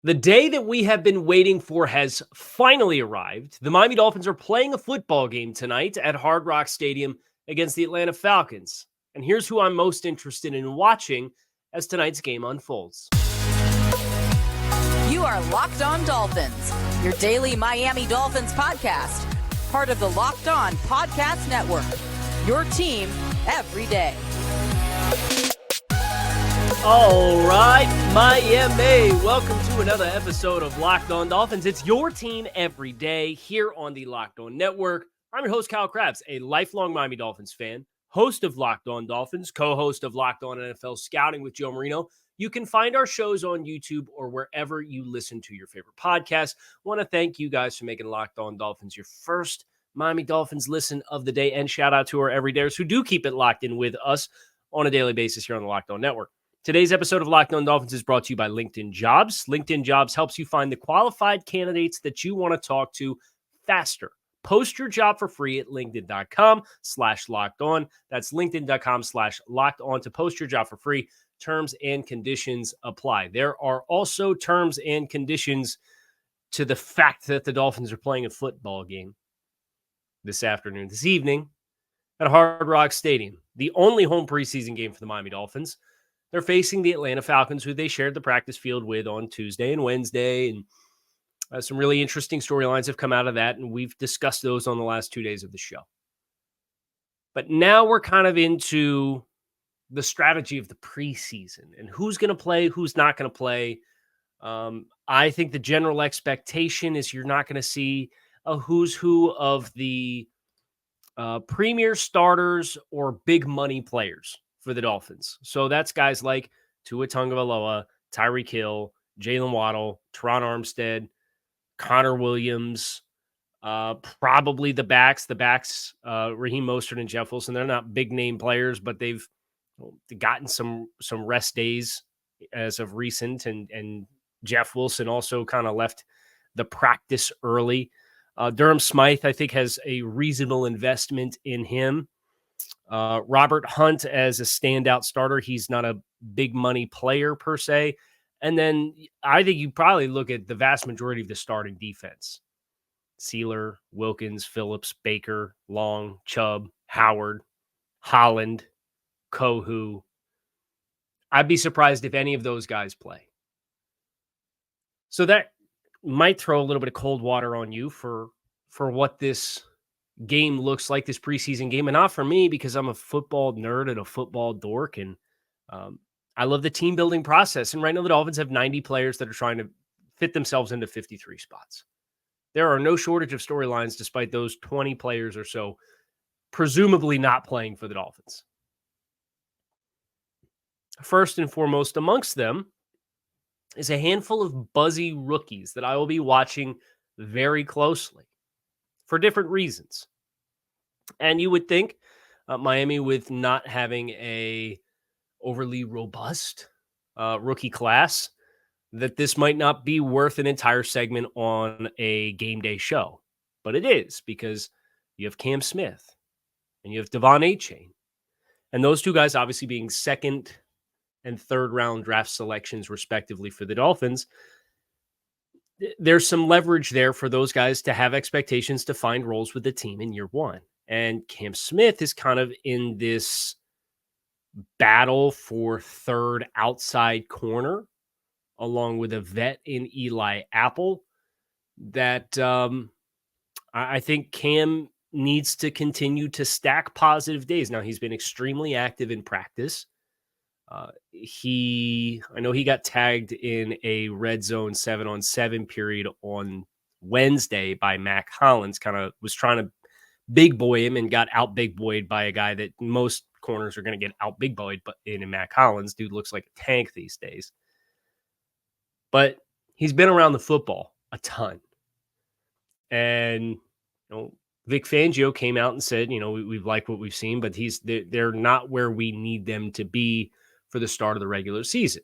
The day that we have been waiting for has finally arrived. The Miami Dolphins are playing a football game tonight at Hard Rock Stadium against the Atlanta Falcons. And here's who I'm most interested in watching as tonight's game unfolds. You are Locked On Dolphins, your daily Miami Dolphins podcast, part of the Locked On Podcast Network, your team every day. All right, Miami, welcome to another episode of Locked On Dolphins. It's your team every day here on the Locked On Network. I'm your host, Kyle Krabs, a lifelong Miami Dolphins fan, host of Locked On Dolphins, co-host of Locked On NFL Scouting with Joe Marino. You can find our shows on YouTube or wherever you listen to your favorite podcast. I want to thank you guys for making Locked On Dolphins your first Miami Dolphins listen of the day, and shout out to our everydayers who do keep it locked in with us on a daily basis here on the Locked On Network. Today's episode of Locked On Dolphins is brought to you by LinkedIn Jobs. LinkedIn Jobs helps you find the qualified candidates that you want to talk to faster. Post your job for free at linkedin.com/lockedon. That's linkedin.com/lockedon to post your job for free. Terms and conditions apply. There are also terms and conditions to the fact that the Dolphins are playing a football game this evening at Hard Rock Stadium, the only home preseason game for the Miami Dolphins. They're facing the Atlanta Falcons, who they shared the practice field with on Tuesday and Wednesday. And some really interesting storylines have come out of that, and we've discussed those on the last 2 days of the show. But now we're kind of into the strategy of the preseason and who's going to play, who's not going to play. I think the general expectation is you're not going to see a who's who of the premier starters or big money players for the Dolphins. So that's guys like Tua Tagovailoa, Tyreek Hill, Jalen Waddle, Teron Armstead, Connor Williams, probably the backs, Raheem Mostert and Jeff Wilson. They're not big name players, but they've gotten some rest days as of recent, and Jeff Wilson also kind of left the practice early. Durham Smythe, I think, has a reasonable investment in him. Robert Hunt as a standout starter. He's not a big money player per se. And then I think you probably look at the vast majority of the starting defense. Sealer, Wilkins, Phillips, Baker, Long, Chubb, Howard, Holland, Kohu. I'd be surprised if any of those guys play. So that might throw a little bit of cold water on you for what this game looks like, this preseason game. And not for me, because I'm a football nerd and a football dork, and I love the team building process. And right now the Dolphins have 90 players that are trying to fit themselves into 53 spots. There are no shortage of storylines despite those 20 players or so presumably not playing for the Dolphins. First and foremost amongst them is a handful of buzzy rookies that I will be watching very closely for different reasons. And you would think Miami, with not having a overly robust rookie class, that this might not be worth an entire segment on a game day show. But it is, because you have Cam Smith and you have Devon Achane. And those two guys obviously being second and third round draft selections respectively for the Dolphins. There's some leverage there for those guys to have expectations to find roles with the team in year one. And Cam Smith is kind of in this battle for third outside corner, along with a vet in Eli Apple, that I think Cam needs to continue to stack positive days. Now, he's been extremely active in practice. I know he got tagged in a red zone 7-on-7 period on Wednesday by Mac Hollins, kind of was trying to big boy him and got out big boyed by a guy that most corners are going to get out big boyed, but in Mac Hollins, dude looks like a tank these days. But he's been around the football a ton. And, Vic Fangio came out and said, we've liked what we've seen, but they're not where we need them to be for the start of the regular season.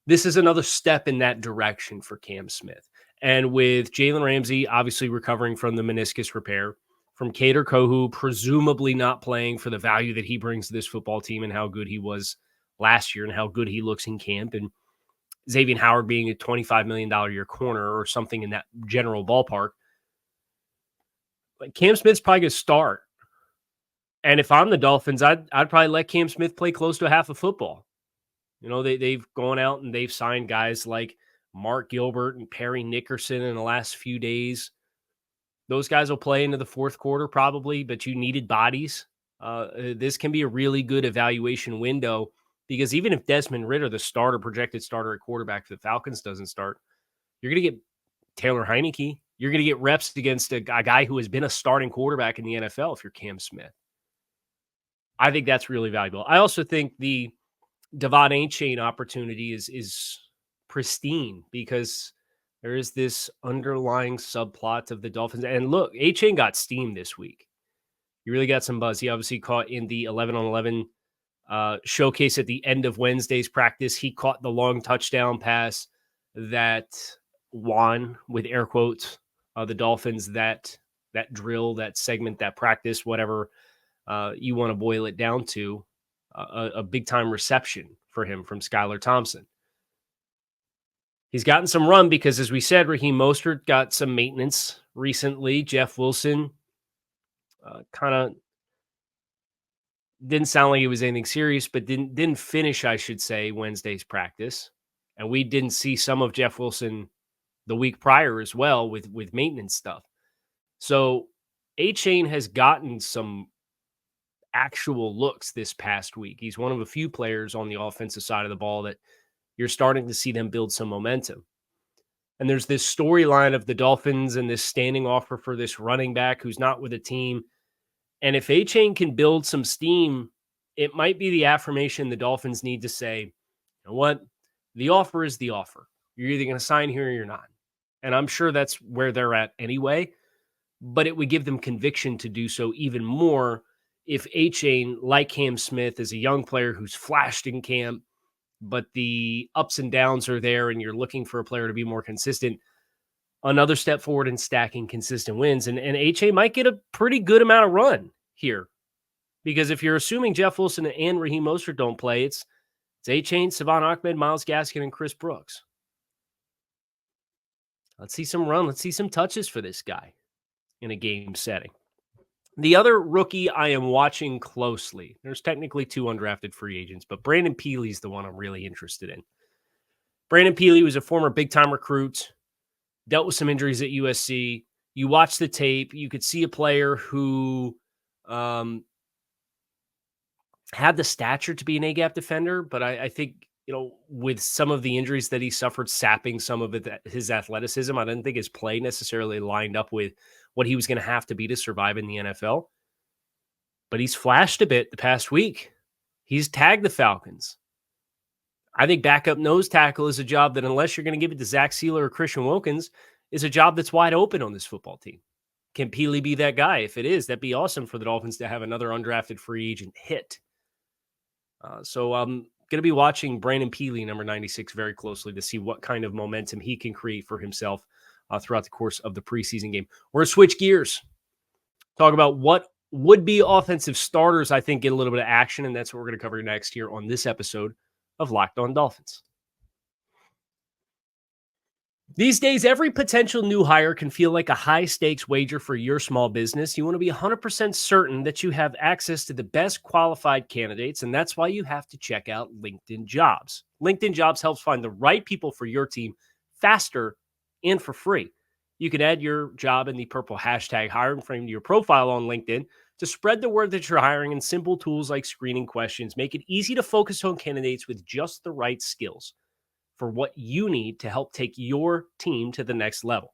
This is another step in that direction for Cam Smith. And with Jalen Ramsey obviously recovering from the meniscus repair, from Kader Kohu presumably not playing for the value that he brings to this football team and how good he was last year and how good he looks in camp, and Xavier Howard being a $25 million a year corner or something in that general ballpark. But Cam Smith's probably going to start. And if I'm the Dolphins, I'd probably let Cam Smith play close to half of football. They've gone out and they've signed guys like Mark Gilbert and Perry Nickerson in the last few days. Those guys will play into the fourth quarter probably, but you needed bodies. This can be a really good evaluation window because even if Desmond Ridder, the projected starter at quarterback for the Falcons, doesn't start, you're going to get Taylor Heineke. You're going to get reps against a guy who has been a starting quarterback in the NFL if you're Cam Smith. I think that's really valuable. I also think the Devon Achane opportunity is pristine because there is this underlying subplot of the Dolphins. And look, Achane got steam this week. He really got some buzz. He obviously caught in the 11-on-11 showcase at the end of Wednesday's practice. He caught the long touchdown pass that won, with air quotes, the Dolphins that drill, that segment, that practice, whatever you want to boil it down to, a big-time reception for him from Skylar Thompson. He's gotten some run because, as we said, Raheem Mostert got some maintenance recently. Jeff Wilson kind of didn't sound like it was anything serious, but didn't finish, I should say, Wednesday's practice. And we didn't see some of Jeff Wilson the week prior as well with maintenance stuff. So Achane has gotten some actual looks this past week. He's one of a few players on the offensive side of the ball that you're starting to see them build some momentum. And there's this storyline of the Dolphins and this standing offer for this running back who's not with a team. And if Achane can build some steam, it might be the affirmation the Dolphins need to say, you know what? The offer is the offer. You're either going to sign here or you're not. And I'm sure that's where they're at anyway, but it would give them conviction to do so even more if Achane, like Cam Smith, is a young player who's flashed in camp, but the ups and downs are there and you're looking for a player to be more consistent, another step forward in stacking consistent wins. And Achane might get a pretty good amount of run here because if you're assuming Jeff Wilson and Raheem Mostert don't play, it's Achane, Savon Ahmed, Myles Gaskin, and Chris Brooks. Let's see some run. Let's see some touches for this guy in a game setting. The other rookie I am watching closely, there's technically two undrafted free agents, but Brandon Peely's the one I'm really interested in. Brandon Peely was a former big-time recruit, dealt with some injuries at USC. You watch the tape, you could see a player who had the stature to be an A-gap defender, but I think, with some of the injuries that he suffered sapping some of his athleticism, I didn't think his play necessarily lined up with what he was going to have to be to survive in the NFL. But he's flashed a bit the past week. He's tagged the Falcons. I think backup nose tackle is a job that, unless you're going to give it to Zach Sealer or Christian Wilkins, is a job that's wide open on this football team. Can Peely be that guy? If it is, that'd be awesome for the Dolphins to have another undrafted free agent hit. So I'm going to be watching Brandon Peely, number 96, very closely to see what kind of momentum he can create for himself throughout the course of the preseason game. We're going to switch gears, talk about what would be offensive starters, I think, get a little bit of action, and that's what we're going to cover next here on this episode of Locked On Dolphins. These days, every potential new hire can feel like a high-stakes wager for your small business. You want to be 100% certain that you have access to the best qualified candidates, and that's why you have to check out LinkedIn Jobs. LinkedIn Jobs helps find the right people for your team faster and for free. You can add your job in the purple hashtag hiring frame to your profile on LinkedIn to spread the word that you're hiring, and simple tools like screening questions make it easy to focus on candidates with just the right skills for what you need to help take your team to the next level.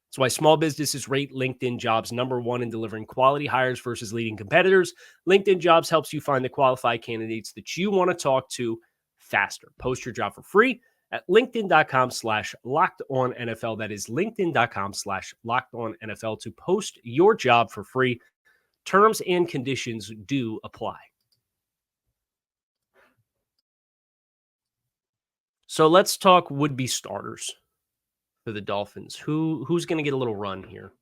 That's why small businesses rate LinkedIn Jobs number one in delivering quality hires versus leading competitors. LinkedIn Jobs helps you find the qualified candidates that you want to talk to faster. Post your job for free at linkedin.com/lockedonnfl. That is linkedin.com/lockedonnfl to post your job for free. Terms and conditions do apply. So let's talk would-be starters for the Dolphins. Who's going to get a little run here?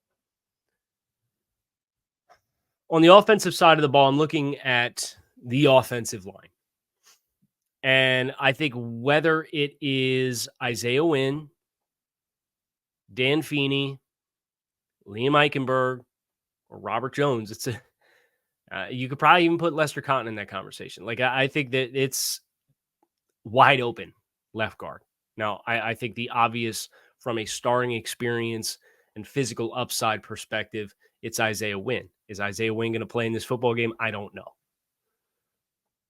On the offensive side of the ball, I'm looking at the offensive line. And I think whether it is Isaiah Wynn, Dan Feeney, Liam Eichenberg, or Robert Jones, you could probably even put Lester Cotton in that conversation. Like, I think that it's wide open left guard. Now, I think the obvious from a starting experience and physical upside perspective, it's Isaiah Wynn. Is Isaiah Wynn going to play in this football game? I don't know.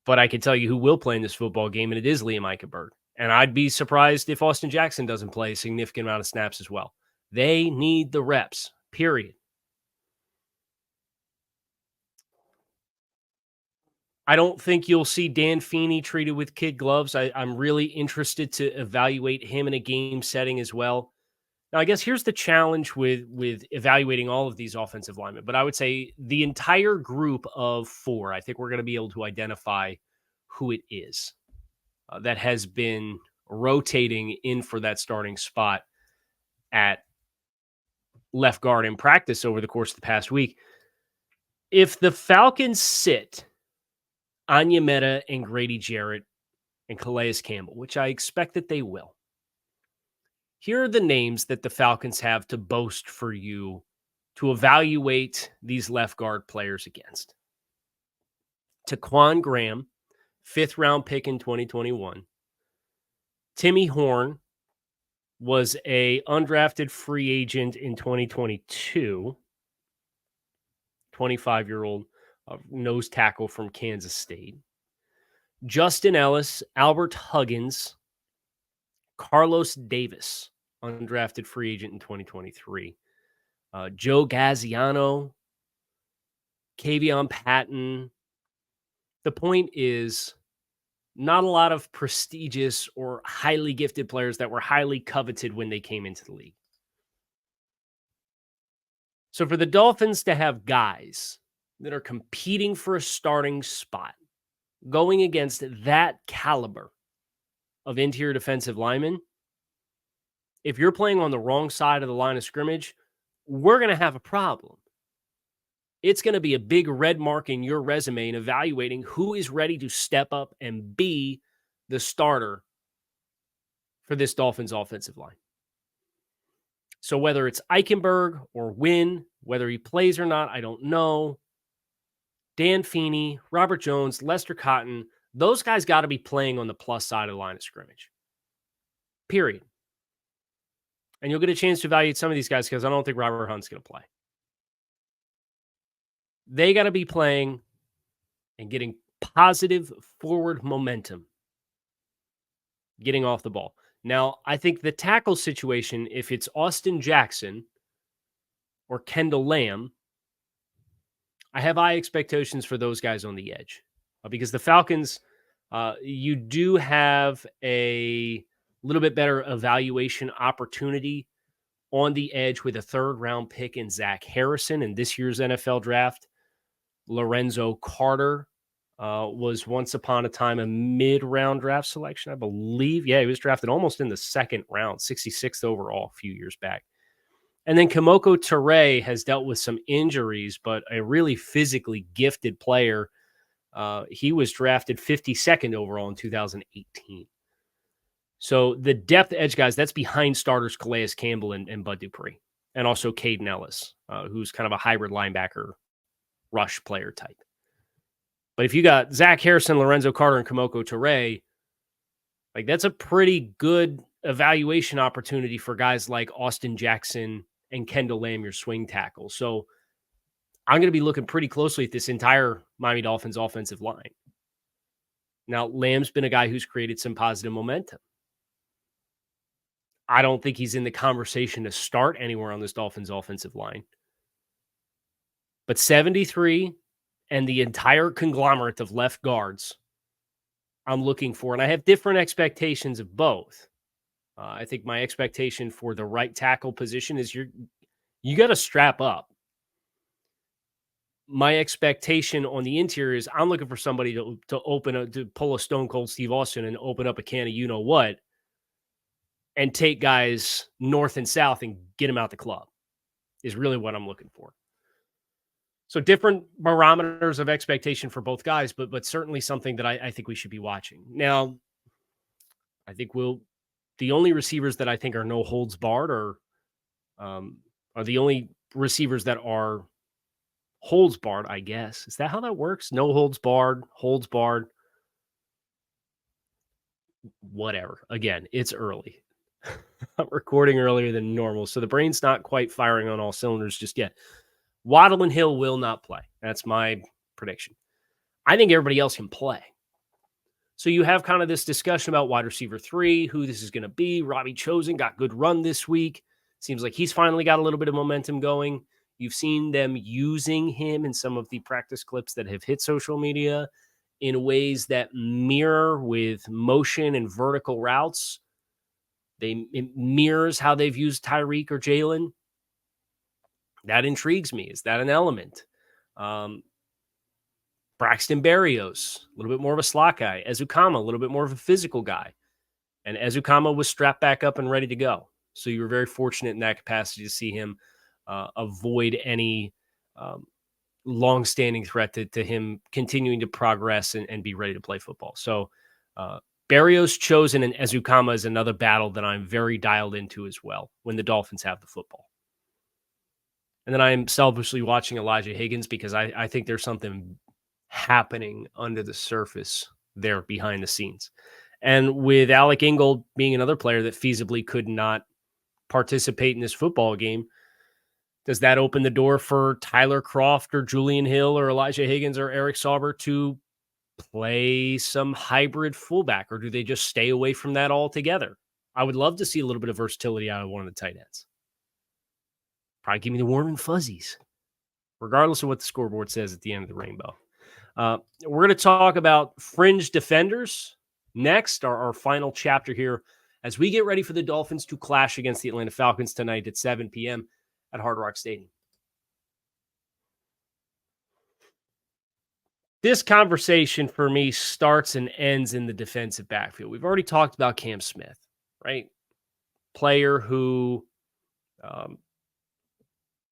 But I can tell you who will play in this football game, and it is Liam Eichenberg. And I'd be surprised if Austin Jackson doesn't play a significant amount of snaps as well. They need the reps, period. I don't think you'll see Dan Feeney treated with kid gloves. I'm really interested to evaluate him in a game setting as well. Now, I guess here's the challenge with evaluating all of these offensive linemen, but I would say the entire group of 4, I think we're going to be able to identify who it is that has been rotating in for that starting spot at left guard in practice over the course of the past week. If the Falcons sit Anya Meta and Grady Jarrett and Calais Campbell, which I expect that they will, here are the names that the Falcons have to boast for you to evaluate these left guard players against. Taquan Graham, 5th round pick in 2021. Timmy Horn was a undrafted free agent in 2022. 25-year-old nose tackle from Kansas State. Justin Ellis, Albert Huggins, Carlos Davis, undrafted free agent in 2023. Joe Gaziano, Kavion Patton. The point is, not a lot of prestigious or highly gifted players that were highly coveted when they came into the league. So for the Dolphins to have guys that are competing for a starting spot, going against that caliber of interior defensive linemen, if you're playing on the wrong side of the line of scrimmage, we're going to have a problem. It's going to be a big red mark in your resume in evaluating who is ready to step up and be the starter for this Dolphins offensive line. So whether it's Eichenberg or Wynn, whether he plays or not, I don't know. Dan Feeney, Robert Jones, Lester Cotton, those guys got to be playing on the plus side of the line of scrimmage. Period. And you'll get a chance to evaluate some of these guys because I don't think Robert Hunt's going to play. They got to be playing and getting positive forward momentum, getting off the ball. Now, I think the tackle situation, if it's Austin Jackson or Kendall Lamb, I have high expectations for those guys on the edge because the Falcons, you do have a little bit better evaluation opportunity on the edge with a 3rd round pick in Zach Harrison in this year's NFL draft. Lorenzo Carter was once upon a time a mid-round draft selection, I believe. Yeah, he was drafted almost in the 2nd round, 66th overall a few years back. And then Kimoko Ture has dealt with some injuries, but a really physically gifted player. He was drafted 52nd overall in 2018. So the depth edge guys, that's behind starters Calais Campbell and Bud Dupree, and also Caden Ellis, who's kind of a hybrid linebacker rush player type. But if you got Zach Harrison, Lorenzo Carter, and Kimoko Ture, like that's a pretty good evaluation opportunity for guys like Austin Jackson and Kendall Lamb, your swing tackle. So I'm going to be looking pretty closely at this entire Miami Dolphins offensive line. Now, Lamb's been a guy who's created some positive momentum. I don't think he's in the conversation to start anywhere on this Dolphins offensive line. But 73 and the entire conglomerate of left guards I'm looking for, and I have different expectations of both. I think my expectation for the right tackle position is you got to strap up. My expectation on the interior is I'm looking for somebody to pull a Stone Cold Steve Austin and open up a can of you-know-what and take guys north and south and get them out the club is really what I'm looking for. So different barometers of expectation for both guys, but certainly something that I think we should be watching. Now, I think the only receivers that I think are no holds barred are the only receivers that are holds barred, I guess. Is that how that works? No holds barred, whatever. Again, it's early. I'm recording earlier than normal, so the brain's not quite firing on all cylinders just yet. Waddle and Hill will not play. That's my prediction. I think everybody else can play. So you have kind of this discussion about wide receiver 3, who this is going to be. Robbie Chosen got good run this week. Seems like he's finally got a little bit of momentum going. You've seen them using him in some of the practice clips that have hit social media in ways that mirror with motion and vertical routes. It mirrors how they've used Tyreek or Jalen. That intrigues me. Is that an element? Braxton Berrios, a little bit more of a slot guy. Ezukama, a little bit more of a physical guy. And Ezukama was strapped back up and ready to go. So you were very fortunate in that capacity to see him avoid any long-standing threat to him continuing to progress and be ready to play football. So Berrios, Chosen, and Ezukama is another battle that I'm very dialed into as well when the Dolphins have the football. And then I'm selfishly watching Elijah Higgins because I think there's something happening under the surface there behind the scenes. And with Alec Ingold being another player that feasibly could not participate in this football game, does that open the door for Tyler Kroft or Julian Hill or Elijah Higgins or Eric Sauber to play some hybrid fullback, or do they just stay away from that altogether? I would love to see a little bit of versatility out of one of the tight ends. Probably give me the warm and fuzzies, regardless of what the scoreboard says at the end of the rainbow. We're going to talk about fringe defenders next, our final chapter here, as we get ready for the Dolphins to clash against the Atlanta Falcons tonight at 7 p.m. at Hard Rock Stadium. This conversation for me starts and ends in the defensive backfield. We've already talked about Cam Smith, right? Player who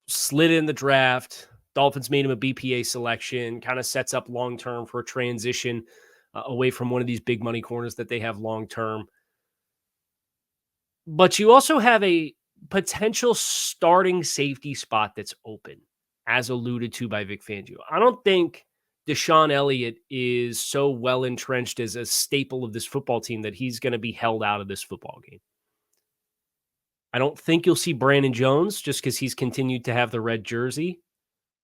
slid in the draft. Dolphins made him a BPA selection, kind of sets up long-term for a transition away from one of these big money corners that they have long-term. But you also have a potential starting safety spot that's open, as alluded to by Vic Fangio. I don't think Deshaun Elliott is so well entrenched as a staple of this football team that he's going to be held out of this football game. I don't think you'll see Brandon Jones just because he's continued to have the red jersey.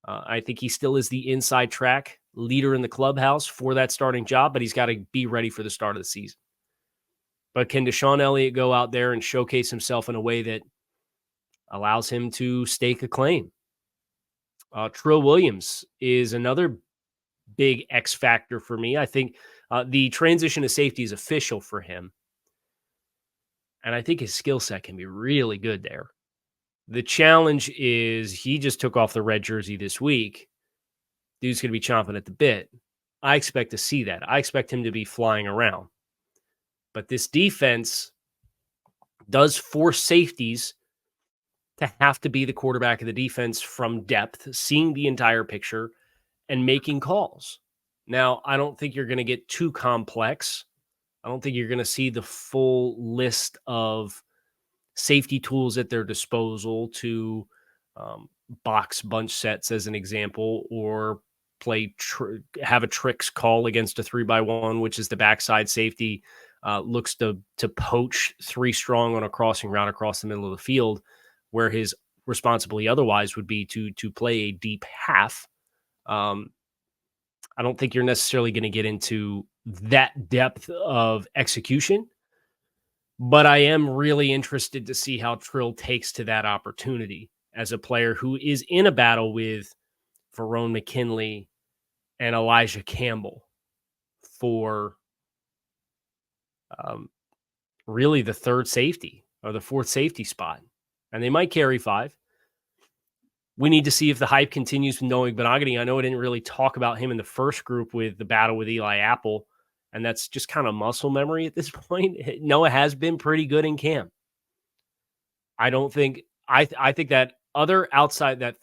I think he still is the inside track leader in the clubhouse for that starting job, but he's got to be ready for the start of the season. But can Deshaun Elliott go out there and showcase himself in a way that allows him to stake a claim? Trill Williams is another big X factor for me. I think the transition to safety is official for him. And I think his skill set can be really good there. The challenge is he just took off the red jersey this week. Dude's going to be chomping at the bit. I expect to see that. I expect him to be flying around. But this defense does force safeties to have to be the quarterback of the defense from depth, seeing the entire picture and making calls. Now, I don't think you're going to get too complex. I don't think you're going to see the full list of safety tools at their disposal to box bunch sets as an example, or have a tricks call against a 3x1, which is the backside safety looks to poach 3 strong on a crossing route across the middle of the field, where his responsibility otherwise would be to play a deep half. I don't think you're necessarily going to get into that depth of execution, but I am really interested to see how Trill takes to that opportunity as a player who is in a battle with Verone McKinley and Elijah Campbell for really the third safety or the fourth safety spot. And they might carry 5. We need to see if the hype continues with Noah Benogany. I know I didn't really talk about him in the first group with the battle with Eli Apple, and that's just kind of muscle memory at this point. Noah has been pretty good in camp. I think that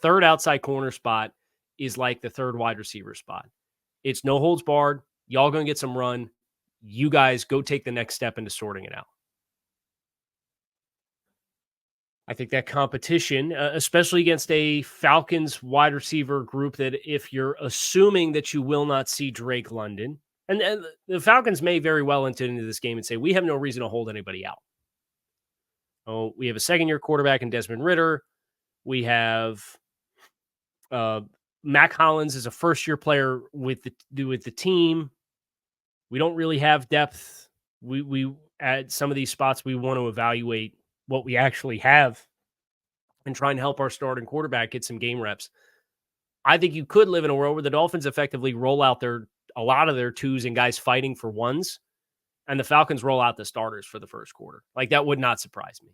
third outside corner spot is like the third wide receiver spot. It's no holds barred. Y'all going to get some run. you guys go take the next step into sorting it out. I think that competition, especially against a Falcons wide receiver group, that if you're assuming that you will not see Drake London, and the Falcons may very well enter into this game and say, we have no reason to hold anybody out. Oh, we have a second-year quarterback in Desmond Ridder. We have Mac Hollins is a first-year player with the team. We don't really have depth. We at some of these spots, we want to evaluate what we actually have and try and help our starting quarterback get some game reps. I think you could live in a world where the Dolphins effectively roll out a lot of their twos and guys fighting for ones, and the Falcons roll out the starters for the first quarter. Like, that would not surprise me.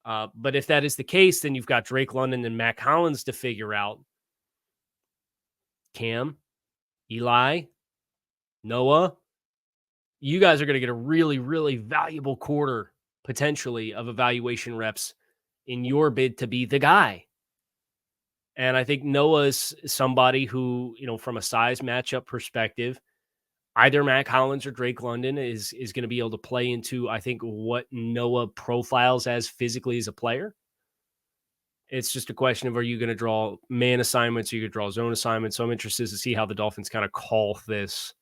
But if that is the case, then you've got Drake London and Mac Hollins to figure out. Cam, Eli, Noah, you guys are going to get a really, really valuable quarter, potentially, of evaluation reps in your bid to be the guy. And I think Noah is somebody who, from a size matchup perspective, either Mac Hollins or Drake London is going to be able to play into, I think, what Noah profiles as physically as a player. It's just a question of, are you going to draw man assignments or you going to draw zone assignments? So I'm interested to see how the Dolphins kind of call this.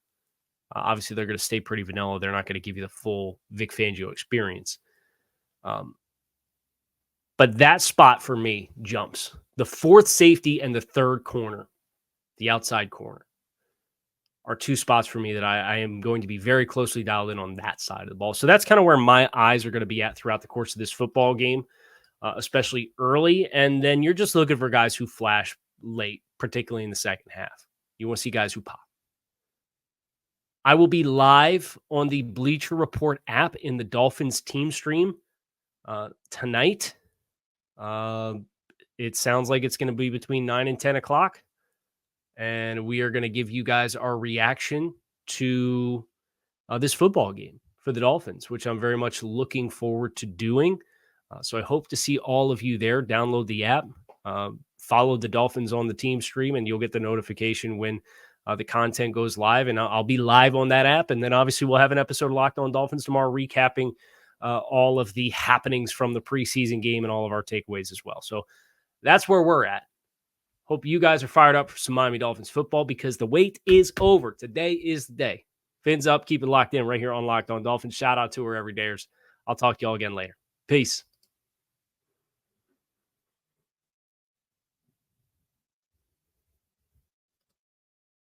Obviously, they're going to stay pretty vanilla. They're not going to give you the full Vic Fangio experience. But that spot for me jumps. The fourth safety and the third corner, the outside corner, are two spots for me that I am going to be very closely dialed in on that side of the ball. So that's kind of where my eyes are going to be at throughout the course of this football game, especially early. And then you're just looking for guys who flash late, particularly in the second half. You want to see guys who pop. I will be live on the Bleacher Report app in the Dolphins team stream tonight. It sounds like it's going to be between 9 and 10 o'clock. And we are going to give you guys our reaction to this football game for the Dolphins, which I'm very much looking forward to doing. So I hope to see all of you there. Download the app, follow the Dolphins on the team stream, and you'll get the notification when the content goes live. And I'll be live on that app. And then obviously we'll have an episode of Locked On Dolphins tomorrow recapping all of the happenings from the preseason game and all of our takeaways as well. So that's where we're at. Hope you guys are fired up for some Miami Dolphins football because the wait is over. Today is the day. Fins up. Keep it locked in right here on Locked On Dolphins. Shout out to our everydayers. I'll talk to you all again later. Peace.